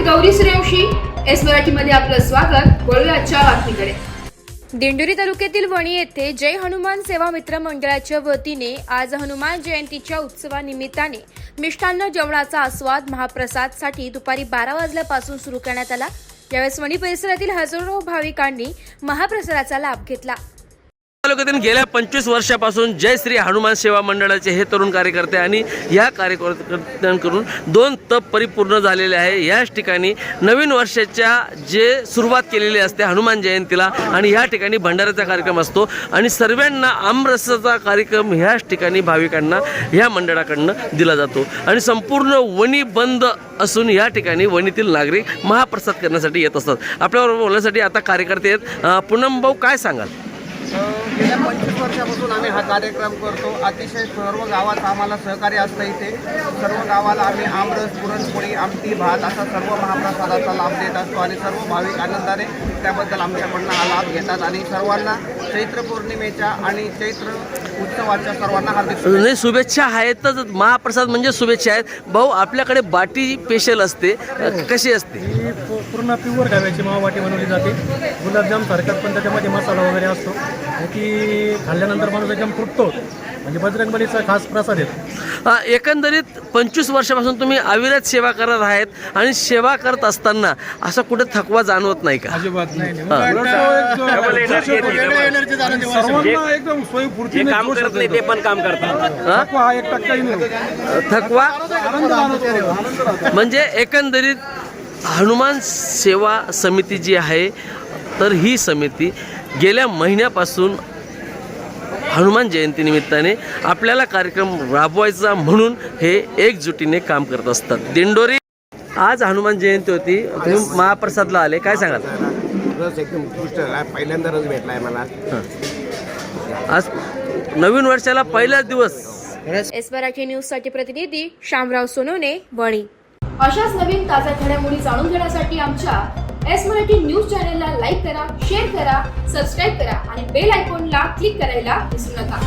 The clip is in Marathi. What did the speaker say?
गौरी सूर्यवंशी, एस मराठीमध्ये आपलं स्वागत. वळूया आजच्या बातमीकडे. दिंडोरी तालुक्यातील वणी येथे जय हनुमान सेवा मित्र मंडळाच्या वतीने आज हनुमान जयंतीच्या उत्सवानिमित्ताने मिष्टान्न जेवणाचा आस्वाद महाप्रसादसाठी दुपारी 12 वाजल्यापासून सुरू करण्यात आला. यावेळेस वणी परिसरातील हजारो भाविकांनी महाप्रसादाचा लाभ घेतला. तालुक्यातील गेल्या 25 वर्षापासून जय श्री हनुमान सेवा मंडळाचे हे तरुण कार्यकर्ते आणि या कार्यकर्त्यांकडून 2 तप परिपूर्ण झालेले आहे. याच ठिकाणी नवीन वर्षाच्या जे सुरुवात केलेली असते हनुमान जयंतीला आणि या ठिकाणी भंडाऱ्याचा कार्यक्रम असतो आणि सर्वांना आमरसाचा कार्यक्रम ह्याच ठिकाणी भाविकांना ह्या मंडळाकडनं दिला जातो आणि संपूर्ण वणी बंद असून या ठिकाणी वणीतील नागरिक महाप्रसाद करण्यासाठी येत असतात. आपल्याबरोबर बोलण्यासाठी आता कार्यकर्ते आहेत. पूनम भाऊ, काय सांगाल? गेल्या 25 वर्षापासून आम्ही हा कार्यक्रम करतो. अतिशय सर्व गावात आम्हाला सहकार्य असतं. इथे सर्व गावाला आम्ही आमरस, पुरणपोळी, आमटी, भात असा सर्व महाप्रसादाचा लाभ देत असतो आणि सर्व भाविक आनंदाने त्याबद्दल आमच्याकडनं हा लाभ घेतात आणि सर्वांना चैत्र पौर्णिमेच्या आणि चैत्र उत्सवाच्या सर्वांना हार्दिक शुभेच्छा आहेतच. महाप्रसाद म्हणजे शुभेच्छा आहेत. भाऊ, आपल्याकडे बाटी स्पेशल असते, कशी असते? ही पूर्ण प्युअर गव्याची मावाबाटी बनवली जाते. गुलाबजाम सारखं पण त्याच्यामध्ये मसाला वगैरे असतो आणि ती खाल्ल्यानंतर माणूस एकदम तृप्त होतो. म्हणजे बजरंगबलीचा खास प्रसाद आहे. एकंदरीत 25 वर्षापासून तुम्ही अविरत सेवा करत आहेत आणि सेवा करत असताना असा कुठे थकवा जाणवत नाही का? अजिबात नाही. एकदम स्वयंपूर्तीने काम करत नाही ते पण काम करतात. हा 1% नाही. थकवा म्हणजे एकंदरीत हनुमान सेवा समिती जी आहे तर ही समिती गेल्या महिन्यापासून हनुमान जयंतीनिमित्ताने आपल्याला कार्यक्रम राबवायचा म्हणून हे एकजुटीने काम करत असतात. दिंडोरी आज हनुमान जयंती होती, तुम्ही महाप्रसादला आले, काय सांगाल? रस एकदम उत्कृष्ट पहिल्यांदा रस भेटला आहे मला. आज नवीन वर्षाला पहिलाच दिवस. एस मराठी न्यूज साठी प्रतिनिधी शामराव सोनवणे, वणी. अशाच नवीन ताज्या घडामोडी जाणून घेण्यासाठी आमच्या एस मराठी न्यूज चॅनलला लाईक करा, शेअर करा, सबस्क्राईब करा आणि बेल आयकॉनला क्लिक करायला विसरू नका.